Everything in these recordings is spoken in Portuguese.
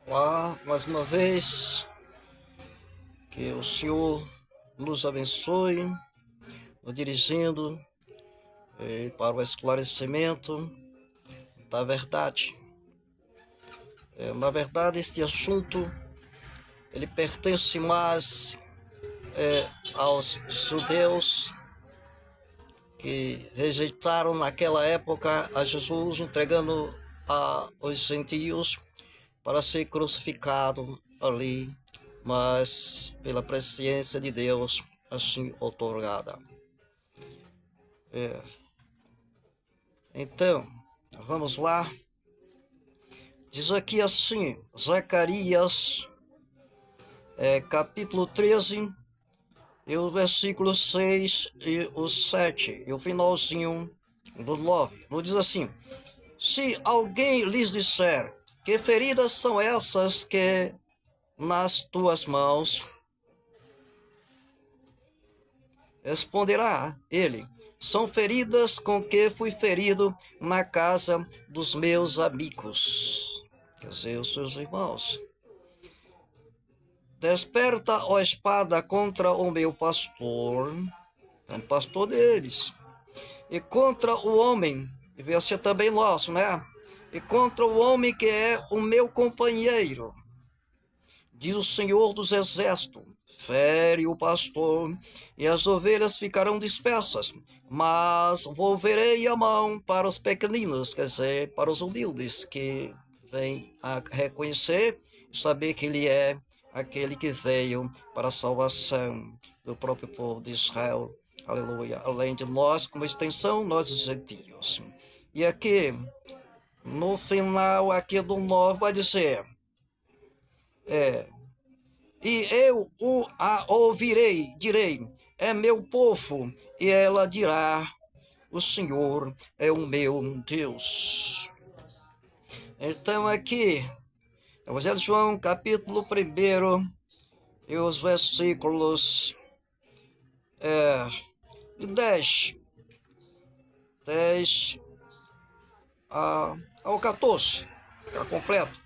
Olá, mais uma vez, que o Senhor nos abençoe, nos dirigindo para o esclarecimento da verdade. Na verdade, este assunto ele pertence mais aos judeus que rejeitaram naquela época a Jesus, entregando aos gentios para ser crucificado ali, mas pela presciência de Deus assim outorgada. Então, vamos lá. Diz aqui assim, Zacarias, capítulo 13, e o versículo 6 e o 7, e o finalzinho do 9. Não diz assim: se alguém lhes disser, que feridas são essas que nas tuas mãos? Responderá ele: são feridas com que fui ferido na casa dos meus amigos. Quer dizer, os seus irmãos. Desperta, ó espada, contra o meu pastor, é o pastor deles, e contra o homem, e vai ser também nosso, né? E contra o homem que é o meu companheiro, diz o Senhor dos Exércitos. Fere o pastor, e as ovelhas ficarão dispersas, mas volverei a mão para os pequeninos, quer dizer, para os humildes, que vêm a reconhecer e saber que Ele é aquele que veio para a salvação do próprio povo de Israel. Aleluia. Além de nós, como extensão, nós os gentios. E aqui, no final aqui do 9, vai dizer... E eu a ouvirei, direi, é meu povo, e ela dirá, o Senhor é o meu Deus. Então aqui, Evangelho de João, capítulo 1, e os versículos 10, 10 ao 14, está completo.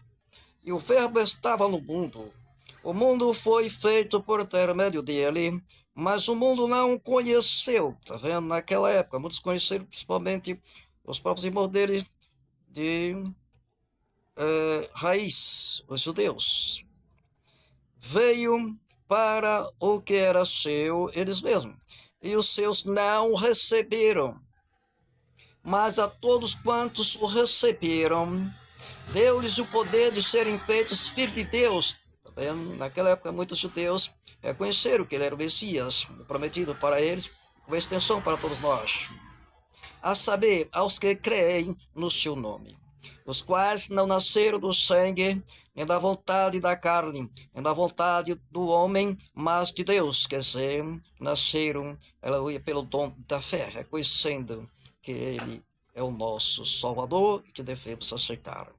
E o verbo estava no mundo. O mundo foi feito por intermédio dele, mas o mundo não o conheceu. Está vendo? Naquela época, muitos conheceram, principalmente os próprios irmãos dele de raiz, os judeus. Veio para o que era seu, eles mesmos, e os seus não receberam. Mas a todos quantos o receberam, deu-lhes o poder de serem feitos filhos de Deus. Tá vendo? Naquela época, muitos judeus reconheceram que ele era o Messias, prometido para eles, com extensão para todos nós. A saber, aos que creem no seu nome, os quais não nasceram do sangue, nem da vontade da carne, nem da vontade do homem, mas de Deus, quer dizer, nasceram, aleluia, pelo dom da fé, reconhecendo que ele é o nosso Salvador, que devemos aceitar.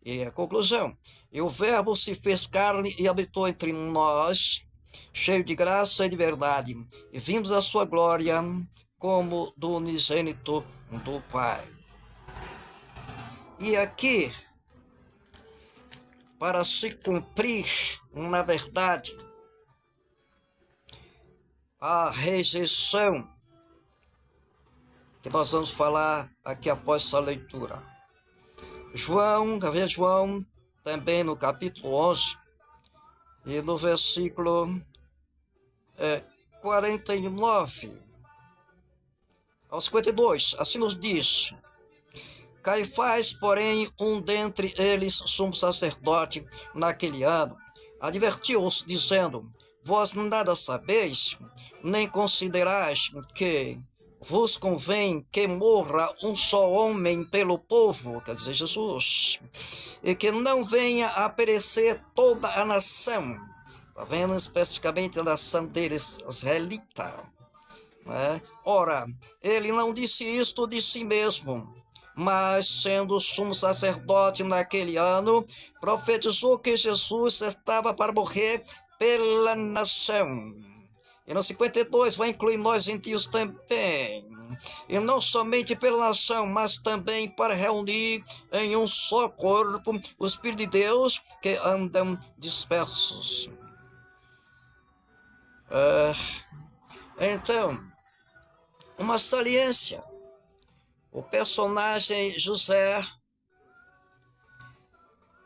E a conclusão: e o Verbo se fez carne e habitou entre nós, cheio de graça e de verdade, e vimos a sua glória como do unigênito do Pai. E aqui, para se cumprir, na verdade, a rejeição, que nós vamos falar aqui após essa leitura. João, também no capítulo 11, e no versículo 49 ao 52, assim nos diz: Caifás, porém, um dentre eles, sumo sacerdote, naquele ano, advertiu-os, dizendo: vós nada sabeis, nem considerais que vos convém que morra um só homem pelo povo, quer dizer, Jesus, e que não venha a perecer toda a nação. Está vendo especificamente a nação deles, israelita. Ora, ele não disse isto de si mesmo, mas, sendo sumo sacerdote naquele ano, profetizou que Jesus estava para morrer pela nação. E no 52 vai incluir nós gentios também. e não somente pela nação, mas também para reunir em um só corpo os filhos de Deus que andam dispersos. Então, uma saliência. O personagem José,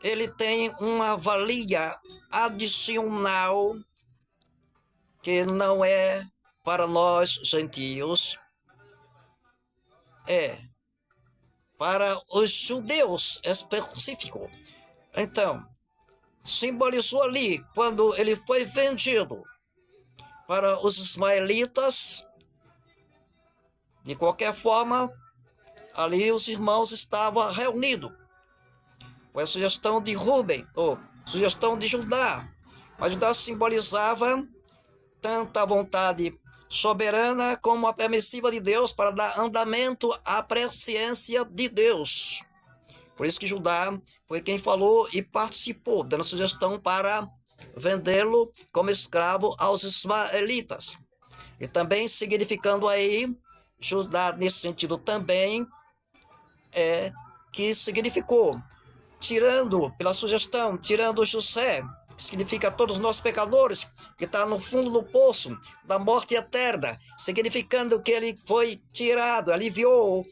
ele tem uma valia adicional que não é para nós gentios, é para os judeus específico. Então, simbolizou ali quando ele foi vendido para os ismaelitas. De qualquer forma, ali os irmãos estavam reunidos com a sugestão de Rubem, ou sugestão de Judá. Mas Judá simbolizava tanto a vontade soberana como a permissiva de Deus para dar andamento à presciência de Deus. Por isso que Judá foi quem falou e participou, dando sugestão para vendê-lo como escravo aos ismaelitas. E também significando aí, Judá nesse sentido também, que significou, tirando, pela sugestão, tirando José, que significa todos nós pecadores, que está no fundo do poço da morte eterna, significando que ele foi tirado, aliviou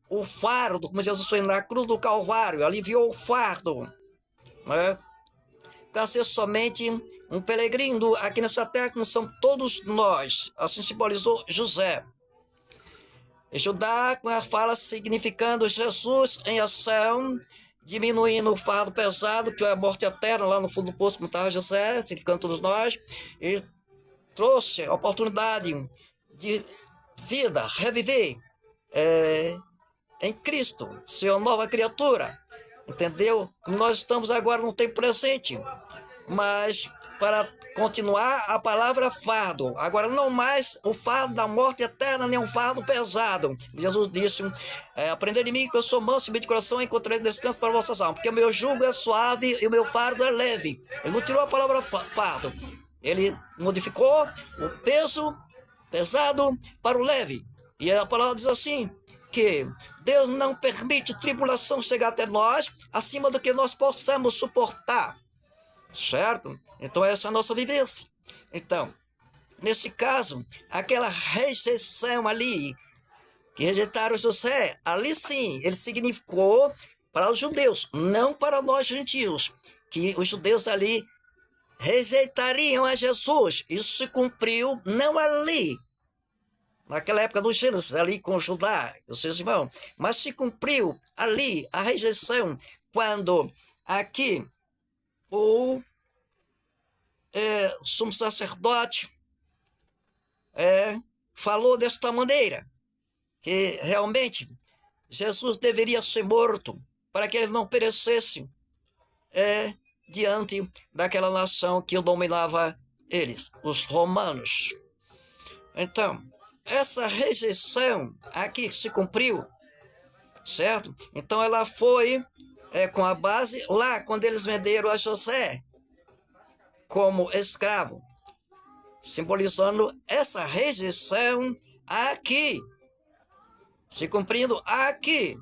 o fardo, como Jesus foi na cruz do Calvário, aliviou o fardo, né? Para ser somente um peregrino aqui nessa terra, como são todos nós. Assim simbolizou José. E Judá, com a fala significando Jesus em ação, diminuindo o fardo pesado, que é a morte eterna lá no fundo do poço, como estava José, significando todos nós, e trouxe a oportunidade de vida, reviver em Cristo, ser uma nova criatura, entendeu? Como nós estamos agora no tempo presente, mas para continuar a palavra fardo, agora não mais o fardo da morte eterna, nem um fardo pesado. Jesus disse, aprendei de mim que eu sou manso e de coração, encontrei descanso para vossas almas, porque o meu jugo é suave e o meu fardo é leve. Ele não tirou a palavra fardo, ele modificou o peso pesado para o leve. E a palavra diz assim, que Deus não permite tribulação chegar até nós, acima do que nós possamos suportar. Certo? Então essa é a nossa vivência. Então, nesse caso, aquela rejeição ali, que rejeitaram José, ali sim, ele significou para os judeus, não para nós gentios, que os judeus ali rejeitariam a Jesus. Isso se cumpriu não ali, naquela época do Gênesis, ali com Judá e os seus irmãos, mas se cumpriu ali a rejeição quando aqui o sumo sacerdote falou desta maneira, que realmente Jesus deveria ser morto para que ele não perecesse diante daquela nação que dominava eles, os romanos. Então, essa rejeição aqui se cumpriu, certo? Então ela foi com a base lá, quando eles venderam a José como escravo, simbolizando essa rejeição aqui, se cumprindo aqui.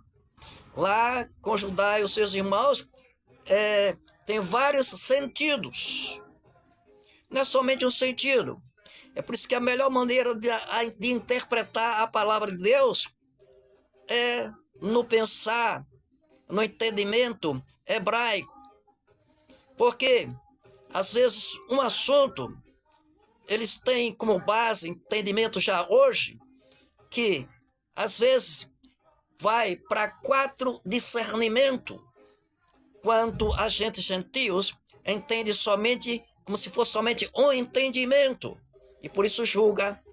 Lá com Judá e os seus irmãos, tem vários sentidos, não é somente um sentido. É por isso que a melhor maneira de interpretar a palavra de Deus é no pensar, no entendimento hebraico. Porque, às vezes, um assunto, eles têm como base, entendimento já hoje, que, às vezes, vai para 4 discernimentos, quanto a gente gentios entende somente, como se fosse somente um entendimento, e por isso julga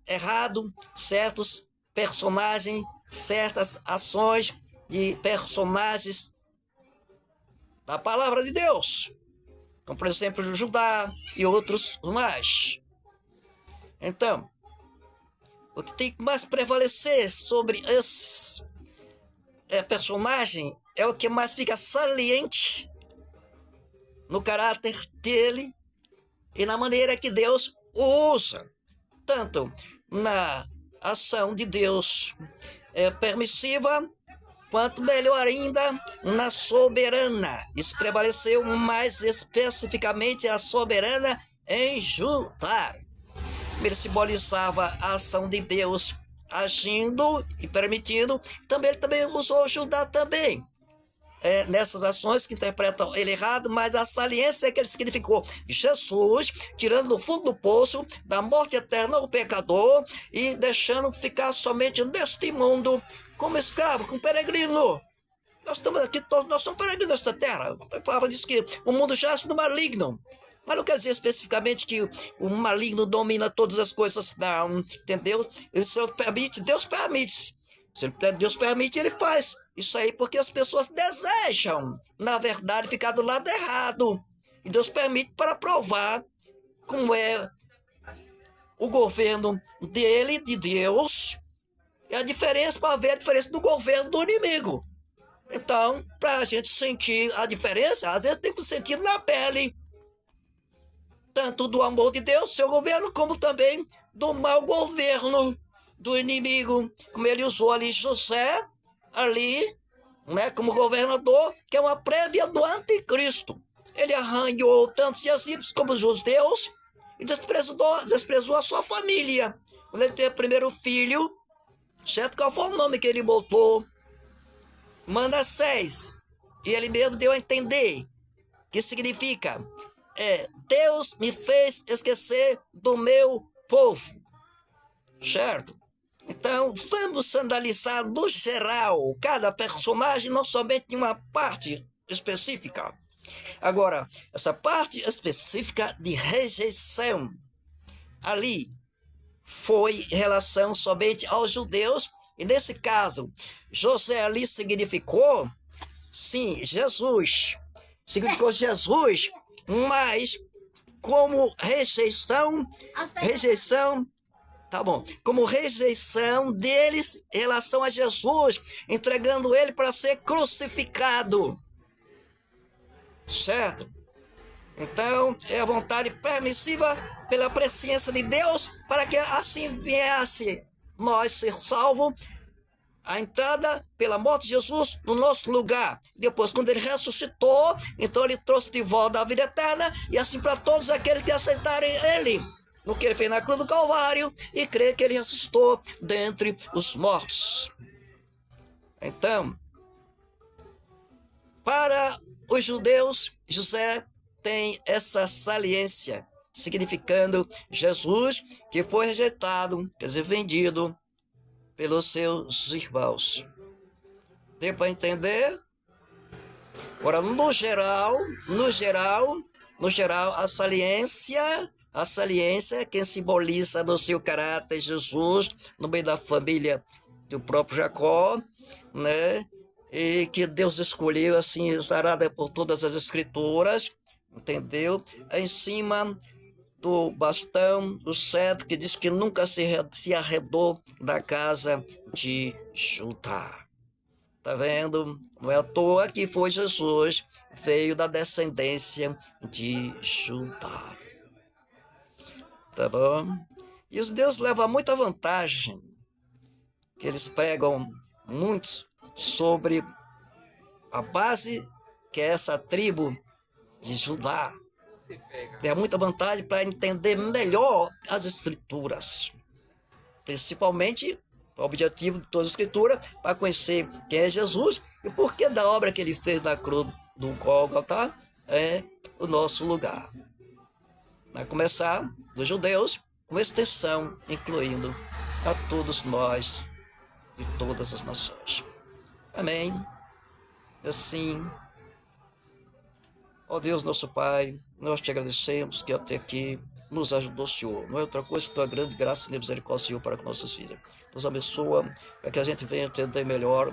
errado certos personagens, certas ações de personagens da palavra de Deus, como por exemplo Judá e outros mais. Então, o que tem que mais prevalecer sobre esse personagem é o que mais fica saliente no caráter dele e na maneira que Deus o usa, tanto na ação de Deus é permissiva, quanto melhor ainda, na soberana. Isso prevaleceu mais especificamente a soberana em Judá. Ele simbolizava a ação de Deus agindo e permitindo. Ele também usou Judá também. Nessas ações que interpretam ele errado, mas a saliência é que ele significou Jesus tirando do fundo do poço da morte eterna o pecador e deixando ficar somente neste mundo como escravo, como peregrino. Nós estamos aqui, nós somos peregrinos nesta terra. A palavra diz que o mundo jaz no maligno. Mas não quer dizer especificamente que o maligno domina todas as coisas, não, entendeu? Isso permite, Deus permite. Se Deus permite, ele faz. Isso aí porque as pessoas desejam, na verdade, ficar do lado errado. E Deus permite para provar como é o governo dele, de Deus, e a diferença, para ver a diferença do governo do inimigo. Então, para a gente sentir a diferença, às vezes tem que sentir na pele, tanto do amor de Deus, seu governo, como também do mau governo do inimigo, como ele usou ali José, ali, né, como governador, que é uma prévia do anticristo. Ele arranhou tanto os egípcios como os judeus e desprezou a sua família. Quando ele teve o primeiro filho, certo? Qual foi o nome que ele botou? Manassés. E ele mesmo deu a entender que significa Deus me fez esquecer do meu povo, certo? Então, vamos analisar no geral cada personagem, não somente em uma parte específica. Agora, essa parte específica de rejeição ali foi em relação somente aos judeus, e nesse caso, José ali significou, sim, Jesus, mas como rejeição, tá bom, como rejeição deles em relação a Jesus, entregando ele para ser crucificado, certo? Então, é a vontade permissiva pela presciência de Deus, para que assim viesse nós ser salvos, a entrada pela morte de Jesus no nosso lugar. Depois, quando ele ressuscitou, então ele trouxe de volta a vida eterna, e assim para todos aqueles que aceitarem ele, no que ele fez na cruz do Calvário, e crer que ele ressuscitou dentre os mortos. Então, para os judeus, José tem essa saliência, significando Jesus que foi rejeitado, quer dizer, vendido pelos seus irmãos. Deu para entender? Agora, no geral, a saliência é quem simboliza no seu caráter Jesus, no meio da família do próprio Jacó, né? E que Deus escolheu, assim, usarada por todas as escrituras, entendeu? Em cima do bastão, do cetro, que diz que nunca se arredou da casa de Judá. Tá vendo? Não é à toa que foi Jesus, veio da descendência de Judá. Tá bom? E os judeus levam muita vantagem, que eles pregam muito sobre a base que é essa tribo de Judá. Tem muita vantagem para entender melhor as escrituras, principalmente o objetivo de toda a escritura, para conhecer quem é Jesus e por que da obra que ele fez na cruz do Gólgota é o nosso lugar. Vai começar dos judeus, com extensão, incluindo a todos nós e todas as nações. Amém. Assim, ó Deus nosso Pai, nós te agradecemos que até aqui nos ajudou o Senhor. Não é outra coisa que tua grande graça e misericórdia, Senhor, para com nossas vidas. Nos abençoa, para que a gente venha entender melhor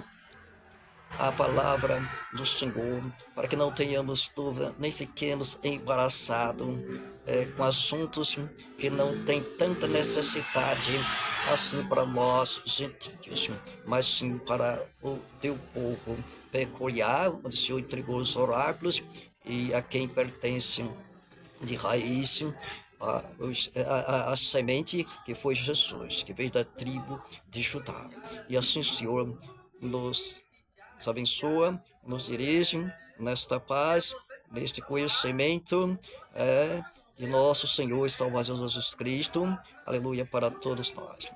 a palavra do Senhor, para que não tenhamos dúvida, nem fiquemos embaraçados com assuntos que não têm tanta necessidade assim para nós, gentios, mas sim para o teu povo peculiar, onde o Senhor entregou os oráculos e a quem pertence de raiz a semente que foi Jesus, que veio da tribo de Judá. E assim, Senhor, nos abençoa, nos dirige nesta paz, neste conhecimento de nosso Senhor e Salvador Jesus Cristo. Aleluia para todos nós.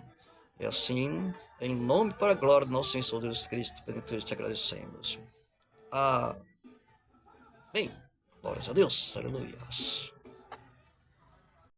E assim, em nome para a glória do nosso Senhor Jesus Cristo, bendito te agradecemos. Amém. Glórias a Deus. Aleluia.